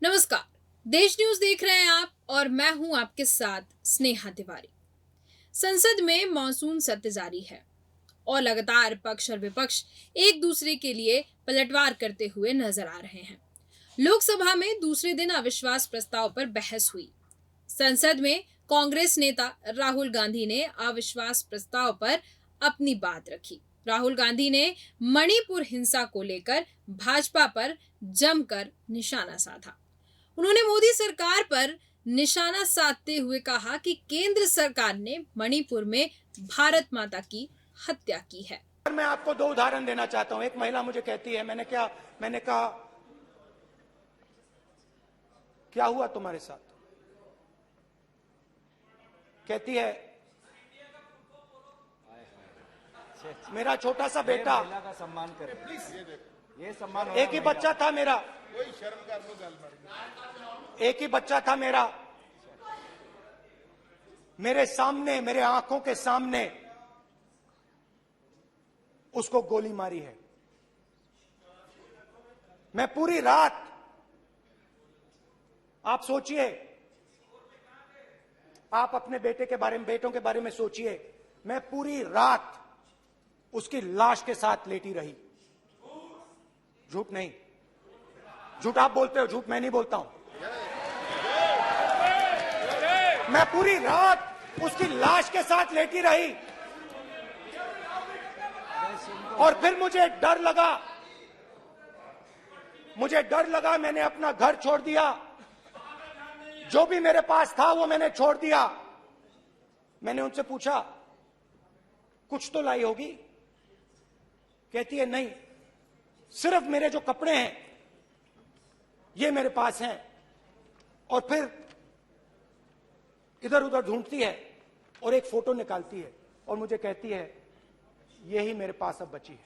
नमस्कार। देश न्यूज देख रहे हैं आप और मैं हूं आपके साथ स्नेहा तिवारी। संसद में मॉनसून सत्र जारी है और लगातार पक्ष और विपक्ष एक दूसरे के लिए पलटवार करते हुए नजर आ रहे हैं। लोकसभा में दूसरे दिन अविश्वास प्रस्ताव पर बहस हुई। संसद में कांग्रेस नेता राहुल गांधी ने अविश्वास प्रस्ताव पर अपनी बात रखी। राहुल गांधी ने मणिपुर हिंसा को लेकर भाजपा पर जमकर निशाना साधा। उन्होंने मोदी सरकार पर निशाना साधते हुए कहा कि केंद्र सरकार ने मणिपुर में भारत माता की हत्या की है। मैं आपको दो उदाहरण देना चाहता हूं। एक महिला मुझे कहती है, मैंने कहा क्या हुआ तुम्हारे साथ? कहती है मेरा छोटा सा बेटा, महिला का सम्मान करें प्लीज। ये सम्मान एक ही बच्चा था मेरा, कोई शर्म कर लो। एक ही बच्चा था मेरा, मेरे सामने, मेरे आंखों के सामने उसको गोली मारी है। मैं पूरी रात, आप सोचिए, आप अपने बेटे के बारे में, बेटों के बारे में सोचिए। मैं पूरी रात उसकी लाश के साथ लेटी रही। झूठ नहीं, झूठ आप बोलते हो, झूठ मैं नहीं बोलता हूं। मैं पूरी रात उसकी लाश के साथ लेटी रही और फिर मुझे डर लगा, मैंने अपना घर छोड़ दिया, जो भी मेरे पास था वो मैंने छोड़ दिया। मैंने उनसे पूछा कुछ तो लाई होगी? कहती है नहीं, सिर्फ मेरे जो कपड़े हैं ये मेरे पास हैं। और फिर इधर उधर ढूंढती है और एक फोटो निकालती है और मुझे कहती है यही मेरे पास अब बची है।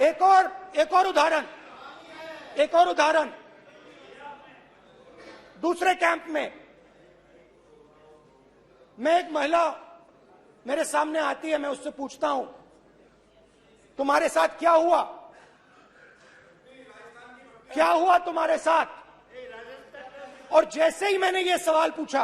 एक और उदाहरण, दूसरे कैंप में मैं, एक महिला मेरे सामने आती है, मैं उससे पूछता हूं तुम्हारे साथ क्या हुआ? क्या हुआ तुम्हारे साथ? और जैसे ही मैंने ये सवाल पूछा,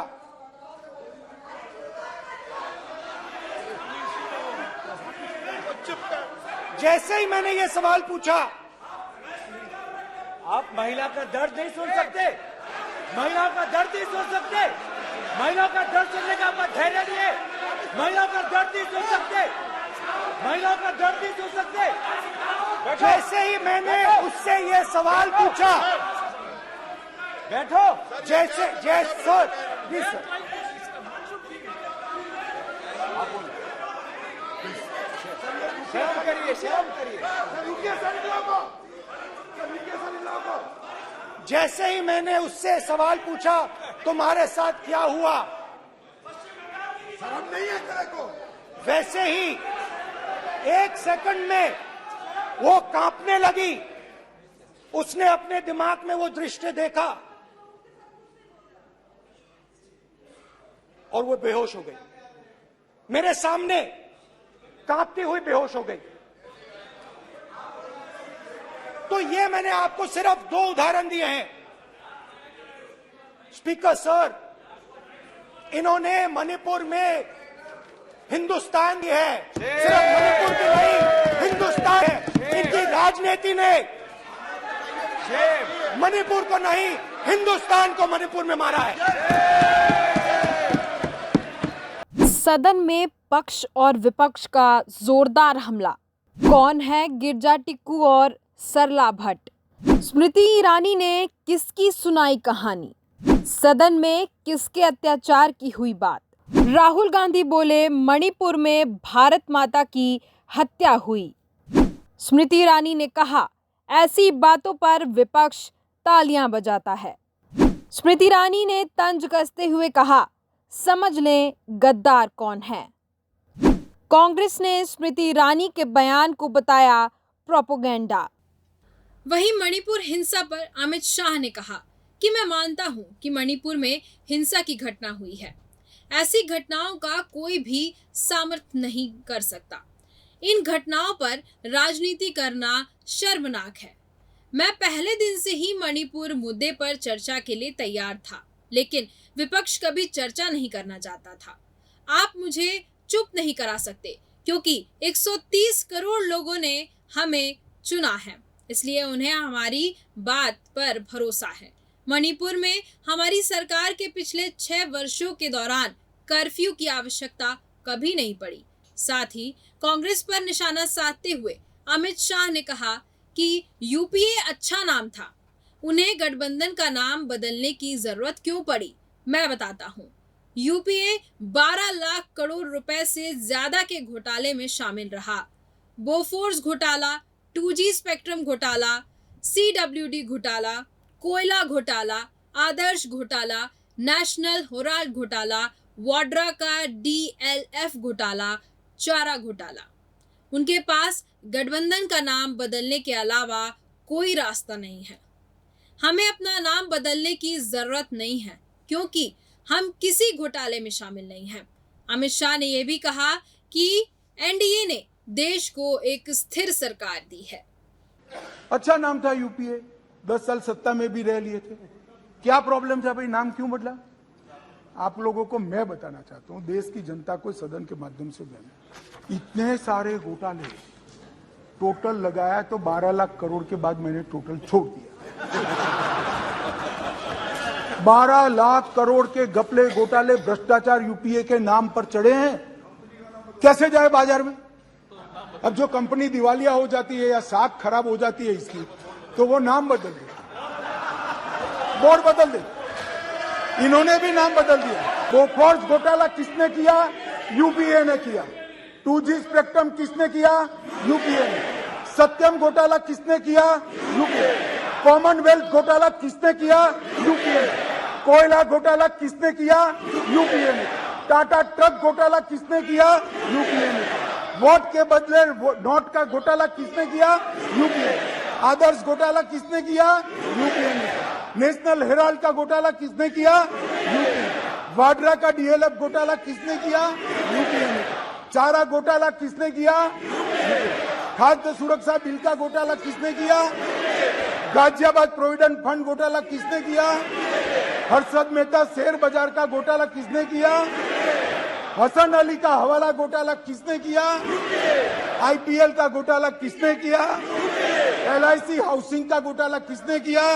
आप महिला का दर्द नहीं सुन सकते? महिला का दर्द नहीं सुन सकते? महिला का दर्द सुनने का आपका धैर्य नहीं है? महिला का दर्द नहीं सुन सकते? महिला का दर्द नहीं सुन सकते? जैसे ही मैंने उससे ये सवाल पूछा, बैठो। जैसे सर, जी सर, शर्म करिए। जैसे ही मैंने उससे सवाल पूछा तुम्हारे साथ क्या हुआ, शर्म नहीं है तेरे को? वैसे ही एक सेकंड में वो कांपने लगी। उसने अपने दिमाग में वो दृश्य देखा और वो बेहोश हो गई। मेरे सामने कांपती हुई बेहोश हो गई। तो ये मैंने आपको सिर्फ दो उदाहरण दिए हैं। स्पीकर सर, इन्होंने मणिपुर में हिंदुस्तान की है, सिर्फ मणिपुर की नहीं, हिंदुस्तान है। इनकी राजनीति ने मणिपुर को नहीं, हिंदुस्तान को मणिपुर में मारा है। सदन में पक्ष और विपक्ष का जोरदार हमला। कौन है गिरजा टिक्कू और सरला भट्ट? स्मृति ईरानी ने किसकी सुनाई कहानी? सदन में किसके अत्याचार की हुई बात? राहुल गांधी बोले मणिपुर में भारत माता की हत्या हुई। स्मृति ईरानी ने कहा ऐसी बातों पर विपक्ष तालियां बजाता है। स्मृति ईरानी ने तंज कसते हुए कहा समझ लें गद्दार कौन है। कांग्रेस ने स्मृति ईरानी के बयान को बताया प्रोपेगेंडा। वहीं मणिपुर हिंसा पर अमित शाह ने कहा कि मैं मानता हूं कि मणिपुर में हिंसा की घटना हुई है। ऐसी घटनाओं का कोई भी सामर्थ्य नहीं कर सकता। इन घटनाओं पर राजनीति करना शर्मनाक है। मैं पहले दिन से ही मणिपुर मुद्दे पर चर्चा के लिए तैयार था, लेकिन विपक्ष कभी चर्चा नहीं करना चाहता था। आप मुझे चुप नहीं करा सकते, क्योंकि 130 करोड़ लोगों ने हमें चुना है, इसलिए उन्हें हमारी बात पर भरोसा है। मणिपुर में हमारी सरकार के पिछले 6 वर्षों के दौरान कर्फ्यू की आवश्यकता कभी नहीं पड़ी। साथ ही कांग्रेस पर निशाना साधते हुए अमित शाह ने कहा कि यूपीए अच्छा नाम था, उन्हें गठबंधन का नाम बदलने की जरूरत क्यों पड़ी। मैं बताता हूँ। यूपीए 12 लाख करोड़ रुपए से ज्यादा के घोटाले में शामिल रहा। बोफोर्स घोटाला, 2G स्पेक्ट्रम घोटाला, CWD घोटाला, कोयला घोटाला, आदर्श घोटाला, नेशनल हेराल्ड घोटाला, वाड्रा का DLF घोटाला, चारा घोटाला। उनके पास गठबंधन का नाम बदलने के अलावा कोई रास्ता नहीं है। हमें अपना नाम बदलने की जरूरत नहीं है, क्योंकि हम किसी घोटाले में शामिल नहीं हैं। अमित शाह ने यह भी कहा कि एनडीए ने देश को एक स्थिर सरकार दी है। अच्छा नाम था यूपीए, 10 साल सत्ता में भी रह लिए थे। क्या प्रॉब्लम था भाई, नाम क्यों बदला? आप लोगों को मैं बताना चाहता हूं, देश की जनता को सदन के माध्यम से देना, इतने सारे घोटाले टोटल लगाया तो 12 लाख करोड़ के बाद मैंने टोटल छोड़ दिया। 12 लाख करोड़ के घपले घोटाले भ्रष्टाचार यूपीए के नाम पर चढ़े हैं। कैसे जाए बाजार में? अब जो कंपनी दिवालिया हो जाती है या साख खराब हो जाती है इसकी, तो वो नाम बदल दे, बोर्ड बदल दे। इन्होंने भी नाम बदल दिया। बोफोर्स घोटाला किसने किया? यूपीए ने किया। 2G स्पेक्ट्रम किसने किया? यूपीए ने। सत्यम घोटाला किसने किया? यूपीए। कॉमनवेल्थ घोटाला किसने किया? यूपीए ने। कोयला घोटाला किसने किया? यूपीए ने। टाटा ट्रक घोटाला किसने किया? यूपीए ने। वोट के बदले नोट का घोटाला किसने किया? यूपीए। आदर्श घोटाला किसने किया? यूपीए ने। नेशनल हेराल्ड का घोटाला किसने किया? यूपीए। वाड्रा का DLF घोटाला किसने किया? यूपीए ने। चारा घोटाला किसने किया? खाद्य सुरक्षा बिल का घोटाला किसने किया? गाजियाबाद प्रोविडेंट फंड घोटाला किसने किया? हर्षद मेहता शेयर बाजार का घोटाला किसने किया? हसन अली का हवाला घोटाला किसने किया? IPL का घोटाला किसने किया? LIC हाउसिंग का घोटाला किसने किया?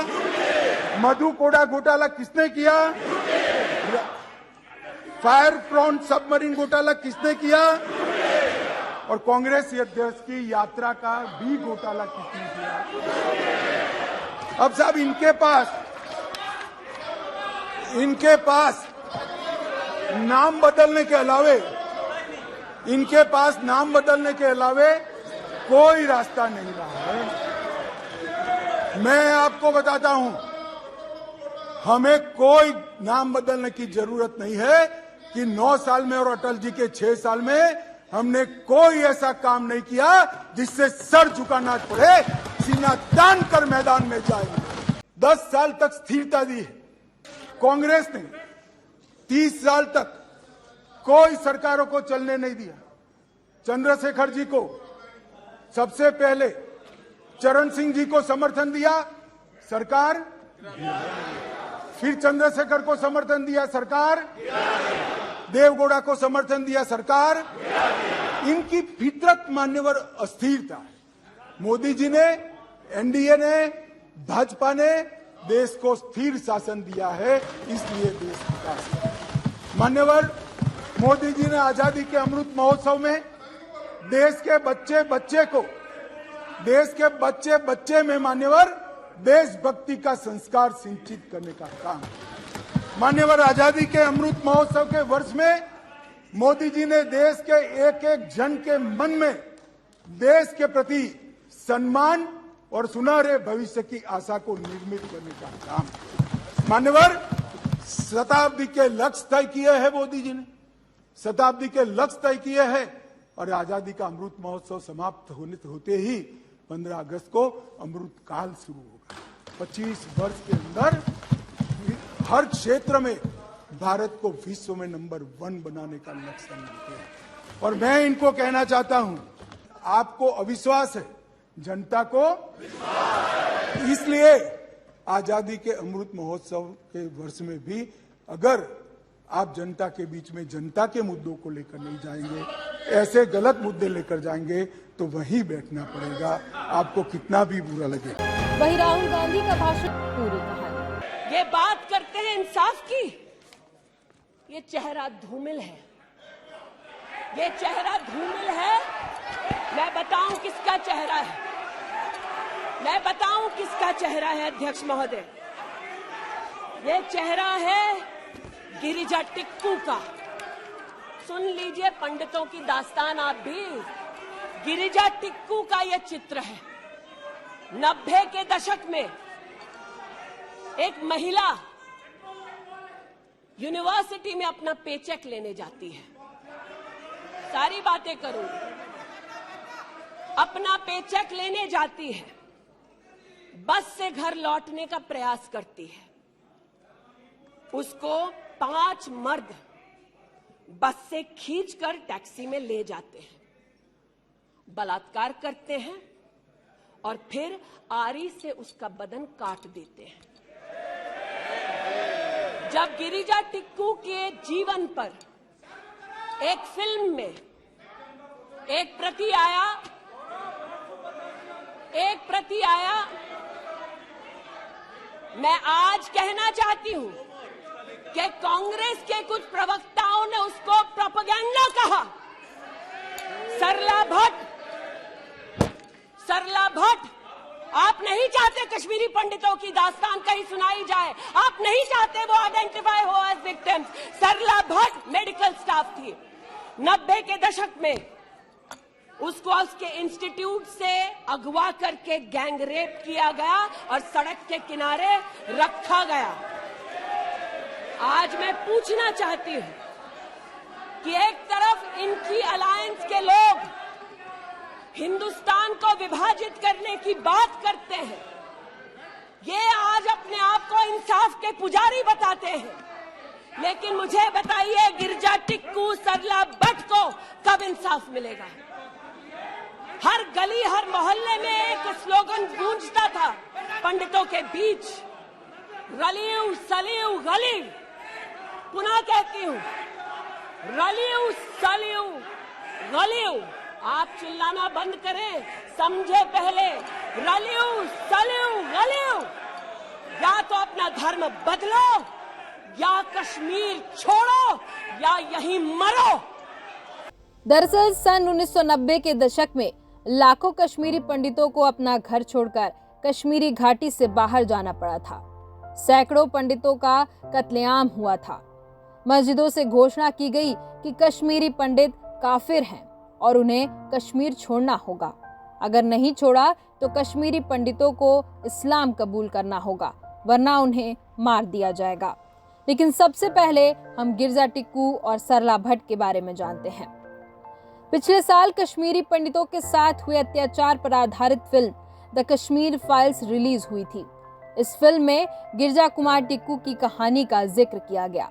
मधु कोड़ा घोटाला किसने किया? फायर फ्रंट सबमरीन घोटाला किसने किया? और कांग्रेस अध्यक्ष की यात्रा का भी घोटाला किसने किया? अब साहब इनके पास नाम बदलने के अलावे कोई रास्ता नहीं रहा है। मैं आपको बताता हूं, हमें कोई नाम बदलने की जरूरत नहीं है कि 9 साल में और अटल जी के 6 साल में हमने कोई ऐसा काम नहीं किया जिससे सर झुकाना पड़े, सीना तान कर मैदान में जाएंगे। 10 साल तक स्थिरता दी है कांग्रेस ने, 30 साल तक कोई सरकारों को चलने नहीं दिया। चंद्रशेखर जी को सबसे पहले, चरण सिंह जी को समर्थन दिया सरकार, फिर चंद्रशेखर को समर्थन दिया सरकार, देवगौड़ा को समर्थन दिया सरकार। इनकी फितरत मान्यवर अस्थिरता। मोदी जी ने, एनडीए ने, भाजपा ने देश को स्थिर शासन दिया है, इसलिए देश विकास है। मान्यवर मोदी जी ने आजादी के अमृत महोत्सव में देश के बच्चे में मान्यवर देशभक्ति का संस्कार सिंचित करने का काम। मान्यवर आजादी के अमृत महोत्सव के वर्ष में मोदी जी ने देश के एक एक जन के मन में देश के प्रति सम्मान और सुनहरे भविष्य की आशा को निर्मित करने का काम। मान्यवर शताब्दी के लक्ष्य तय किए हैं मोदी जी ने, शताब्दी के लक्ष्य तय किए हैं और आजादी का अमृत महोत्सव समाप्त होते ही 15 अगस्त को अमृत काल शुरू होगा। 25 वर्ष के अंदर हर क्षेत्र में भारत को विश्व में नंबर 1 बनाने का लक्ष्य मिलते हैं। और मैं इनको कहना चाहता हूं, आपको अविश्वास है, जनता को इसलिए आजादी के अमृत महोत्सव के वर्ष में भी अगर आप जनता के बीच में जनता के मुद्दों को लेकर नहीं जाएंगे, ऐसे गलत मुद्दे लेकर जाएंगे तो वहीं बैठना पड़ेगा, आपको कितना भी बुरा लगे। वहीं राहुल गांधी का भाषण पूरी कहानी। ये बात करते हैं इंसाफ की, ये चेहरा धूमिल है, ये चेहरा धूमिल है। मैं बताऊं किसका चेहरा है, मैं बताऊं किसका चेहरा है अध्यक्ष महोदय। ये चेहरा है गिरिजा टिक्कू का। सुन लीजिए पंडितों की दास्तान आप भी। गिरिजा टिक्कू का यह चित्र है। 90 के दशक में एक महिला यूनिवर्सिटी में अपना पेचेक लेने जाती है। सारी बातें करूंगी। अपना पेचेक लेने जाती है, बस से घर लौटने का प्रयास करती है। उसको 5 मर्द बस से खींचकर टैक्सी में ले जाते हैं, बलात्कार करते हैं और फिर आरी से उसका बदन काट देते हैं। जब गिरिजा टिक्कू के जीवन पर एक फिल्म में एक प्रति आया, मैं आज कहना चाहती हूं कि कांग्रेस के कुछ प्रवक्ताओं ने उसको प्रोपेगेंडा कहा। सरला भट्ट, आप नहीं चाहते कश्मीरी पंडितों की दास्तान कहीं सुनाई जाए, आप नहीं चाहते वो आइडेंटिफाई हो एज विक्टिम्स। सरला भट्ट मेडिकल स्टाफ थी। 90 के दशक में उसको उसके इंस्टीट्यूट से अगवा करके गैंग रेप किया गया और सड़क के किनारे रखा गया। आज मैं पूछना चाहती हूं कि एक तरफ इनकी अलायंस के लोग हिंदुस्तान को विभाजित करने की बात करते हैं, ये आज अपने आप को इंसाफ के पुजारी बताते हैं, लेकिन मुझे बताइए गिरिजा टिक्कू, सरला भट्ट को कब इंसाफ मिलेगा? हर गली हर मोहल्ले में एक स्लोगन गूंजता था पंडितों के बीच, रलियू सलियू गलियू। पुनः कहती हूं, रलियू सलियू गलियू। आप चिल्लाना बंद करें, समझे पहले। रलियू सलियू गलियू। या तो अपना धर्म बदलो या कश्मीर छोड़ो या यहीं मरो। दरअसल सन 1990 के दशक में लाखों कश्मीरी पंडितों को अपना घर छोड़कर कश्मीरी घाटी से बाहर जाना पड़ा था। सैकड़ों पंडितों का कत्लेआम हुआ था। मस्जिदों से घोषणा की गई कि कश्मीरी पंडित काफिर हैं और उन्हें कश्मीर छोड़ना होगा। अगर नहीं छोड़ा तो कश्मीरी पंडितों को इस्लाम कबूल करना होगा, वरना उन्हें मार दिया जाएगा। लेकिन सबसे पहले हम गिरिजा टिक्कू और सरला भट्ट के बारे में जानते हैं। पिछले साल कश्मीरी पंडितों के साथ हुए अत्याचार पर आधारित film the Kashmir files release हुई थी। इस फिल्म में गिरिजा कुमार टिक्कू की कहानी का जिक्र किया गया।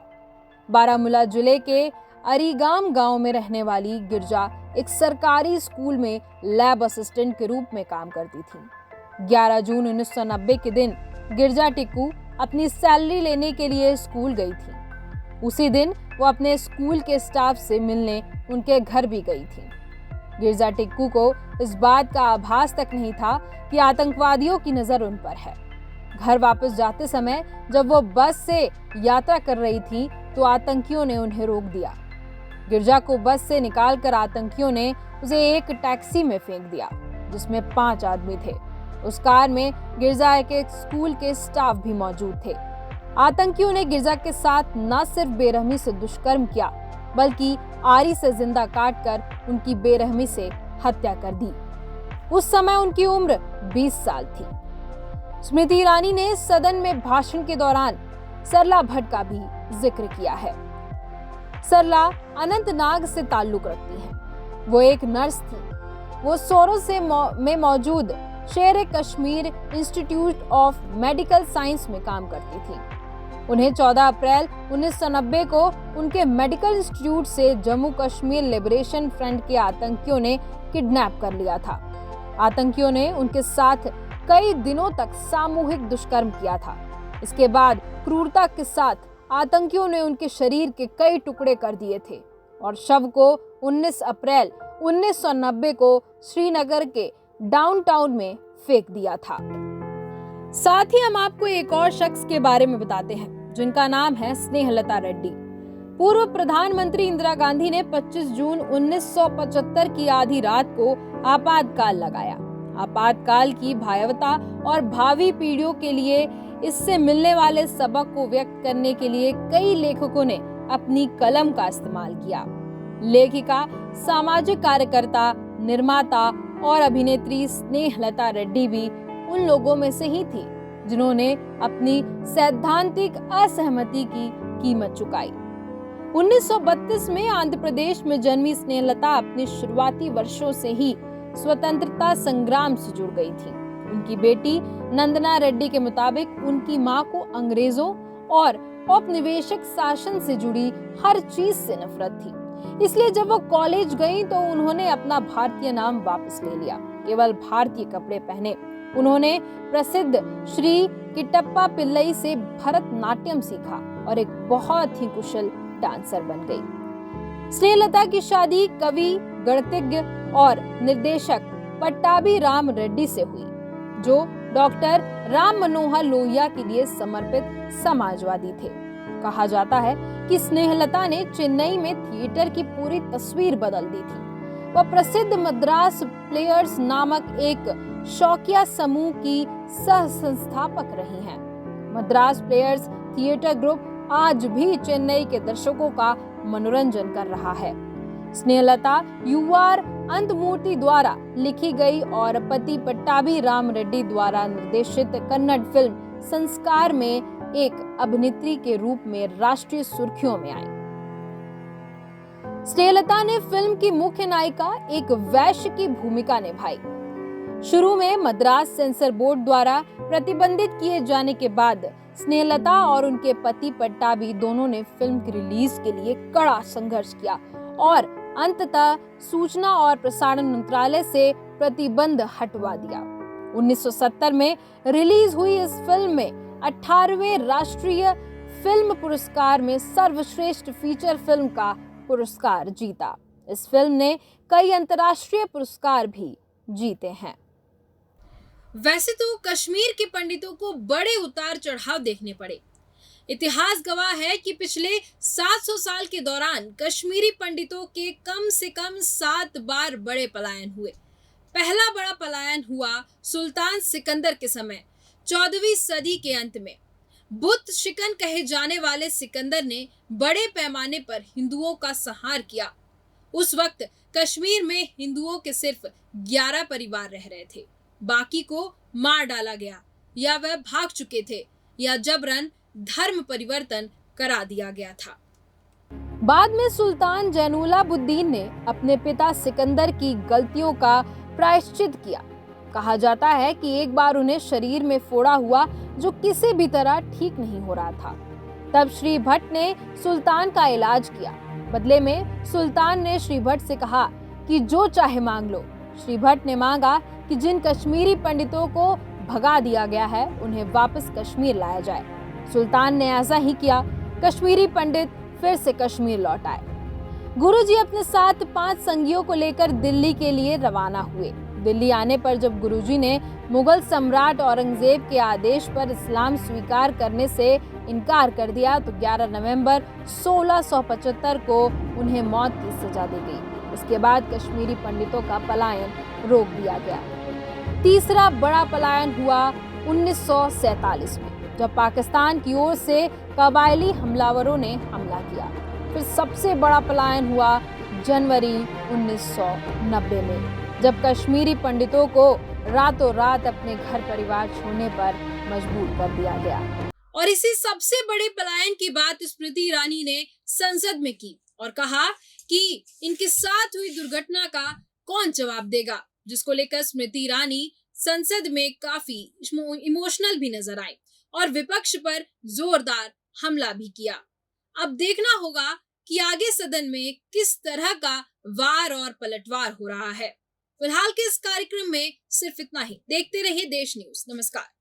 बारामूला जिले के अरीगाम गांव में रहने वाली गिरिजा एक सरकारी स्कूल में लैब असिस्टेंट के रूप में काम करती थी। 11 जून 1990 के दिन गिरिजा टिक्कू अपनी सैलरी लेने के लिए स्कूल गई थी। उसी दिन वो अपने स्कूल के स्टाफ से मिलने उनके घर भी गई थी। गिरिजा टिक्कू को इस बात का आभास तक नहीं था कि आतंकवादियों की नजर उन पर है। घर वापस जाते समय जब वो बस से यात्रा कर रही थी तो आतंकियों ने उन्हें रोक दिया। गिरिजा को बस से निकालकर आतंकियों ने उसे एक टैक्सी में फेंक दिया जिसमें 5 आदमी थे। उस कार में गिरिजा के स्कूल के स्टाफ भी मौजूद थे। आतंकियों ने गिरिजा के साथ न सिर्फ बेरहमी से दुष्कर्म किया बल्कि आरी से जिंदा काटकर उनकी बेरहमी से हत्या कर दी। उस समय उनकी उम्र 20 साल थी। स्मृति ईरानी ने सदन में भाषण के दौरान सरला भट्ट का भी जिक्र किया है। सरला अनंतनाग से ताल्लुक रखती हैं। वो एक नर्स थी। वो सोरो में मौजूद शेर Kashmir institute of medical science में काम करती थी। उन्हें 14 अप्रैल 1990 को उनके मेडिकल इंस्टीट्यूट से जम्मू कश्मीर लिबरेशन फ्रंट के आतंकियों ने किडनैप कर लिया था। आतंकियों ने उनके साथ कई दिनों तक सामूहिक दुष्कर्म किया था। इसके बाद क्रूरता के साथ आतंकियों ने उनके शरीर के कई टुकड़े कर दिए थे और शव को 19 अप्रैल 1990 को श्रीनगर के डाउनटाउन में फेंक दिया था। साथ ही हम आपको एक और शख्स के बारे में बताते हैं जिनका नाम है स्नेहलता रेड्डी। पूर्व प्रधानमंत्री इंदिरा गांधी ने 25 जून 1975 की आधी रात को आपातकाल लगाया। आपातकाल की भयावहता और भावी पीढ़ियों के लिए इससे मिलने वाले सबक को व्यक्त करने के लिए कई लेखकों ने अपनी कलम का इस्तेमाल किया। लेखिका, सामाजिक कार्यकर्ता, निर्माता और अभिनेत्री स्नेहलता रेड्डी भी उन लोगों में से ही थी जिन्होंने अपनी सैद्धांतिक असहमति की कीमत चुकाई। 1932 में आंध्र प्रदेश में जन्मी स्नेहलता अपने शुरुआती वर्षों से ही स्वतंत्रता संग्राम से जुड़ गई थी। उनकी बेटी नंदना रेड्डी के मुताबिक उनकी मां को अंग्रेजों और औपनिवेशिक शासन से जुड़ी हर चीज से नफरत थी। इसलिए जब वो कॉलेज गईं तो उन्होंने अपना भारतीय नाम वापस ले लिया। केवल भारतीय कपड़े पहने। उन्होंने प्रसिद्ध श्री किट्टप्पा पिल्लई से भरतनाट्यम सीखा और एक बहुत ही कुशल डांसर बन गई। स्नेहलता की शादी कवि, गणितज्ञ और निर्देशक पट्टाभी राम रेड्डी से हुई, जो डॉक्टर राम मनोहर लोहिया के लिए समर्पित समाजवादी थे। कहा जाता है कि स्नेहलता ने चेन्नई में थिएटर की पूरी तस्वीर बदल दी थी। वह प्रसिद्ध मद्रास प्लेयर्स नामक एक शौकिया समूह की सह संस्थापक रही हैं। मद्रास प्लेयर्स थिएटर ग्रुप आज भी चेन्नई के दर्शकों का मनोरंजन कर रहा है। स्नेहलता युवार अंतमूर्ति द्वारा लिखी गई और पति पट्टाभी राम रेड्डी द्वारा निर्देशित कन्नड़ फिल्म संस्कार में एक अभिनेत्री के रूप में राष्ट्रीय सुर्खियों में आई। स्नेहलता ने फिल्म की मुख्य नायिका एक वैश्य की भूमिका निभाई। शुरू में मद्रास सेंसर बोर्ड द्वारा प्रतिबंधित किए जाने के बाद स्नेहलता और उनके पति पट्टाभी दोनों ने फिल्म की रिलीज के लिए कड़ा संघर्ष किया और अंततः सूचना और प्रसारण मंत्रालय से प्रतिबंध हटवा दिया। 1970 में रिलीज हुई इस फिल्म में 18वें राष्ट्रीय फिल्म पुरस्कार में सर्वश्रेष्ठ फीचर फिल्म का पुरस्कार जीता। इस फिल्म ने कई अंतर्राष्ट्रीय पुरस्कार भी जीते हैं। वैसे तो कश्मीर के पंडितों को बड़े उतार चढ़ाव देखने पड़े। इतिहास गवाह है कि पिछले 700 साल के दौरान कश्मीरी पंडितों के कम से कम 7 बार बड़े पलायन हुए। पहला बड़ा पलायन हुआ सुल्तान सिकंदर के समय 14वीं सदी के अंत में। बुत शिकन कहे जाने वाले सिकंदर ने बड़े पैमाने पर हिंदुओं का संहार किया। उस वक्त कश्मीर में हिंदुओं के सिर्फ 11 परिवार रह रहे थे। बाकी को मार डाला गया या वह भाग चुके थे या जबरन धर्म परिवर्तन करा दिया गया था। बाद में सुल्तान जैनुलाब्दीन ने अपने पिता सिकंदर की गलतियों का प्रायश्चित किया। कहा जाता है कि एक बार उन्हें शरीर में फोड़ा हुआ जो किसी भी तरह ठीक नहीं हो रहा था। तब श्री भट्ट ने सुल्तान का इलाज किया। बदले में सुल्तान ने श्री भट्ट से कहा कि जो चाहे मांग लो। श्री भट्ट ने मांगा कि जिन कश्मीरी पंडितों को भगा दिया गया है उन्हें वापस कश्मीर लाया जाए। सुल्तान ने ऐसा ही किया। कश्मीरी पंडित फिर से कश्मीर लौट आए। गुरुजी अपने साथ 5 संगियों को लेकर दिल्ली के लिए रवाना हुए। दिल्ली आने पर जब गुरुजी ने मुगल सम्राट औरंगजेब के आदेश पर इस्लाम स्वीकार करने से इनकार कर दिया तो 11 नवंबर 1675 को उन्हें मौत की सजा दी गई। इसके बाद कश्मीरी पंडितों का पलायन रोक दिया गया। तीसरा बड़ा पलायन हुआ 1947 में, जब पाकिस्तान की ओर से कबायली हमलावरों ने हमला किया। फिर सबसे बड़ा पलायन हुआ जनवरी 1990 में, जब कश्मीरी पंडितों को रातों रात अपने घर परिवार छोड़ने पर मजबूर कर दिया गया। और इसी सबसे बड़े पलायन की बात स्मृति ईरानी ने संसद में की और कहा कि इनके साथ हुई दुर्घटना का कौन जवाब देगा, जिसको लेकर स्मृति ईरानी संसद में काफी इमोशनल भी नजर आई और विपक्ष पर जोरदार हमला भी किया। अब देखना होगा कि आगे सदन में किस तरह का वार और पलटवार हो रहा है। फिलहाल के इस कार्यक्रम में सिर्फ इतना ही। देखते रहिए देश न्यूज। नमस्कार।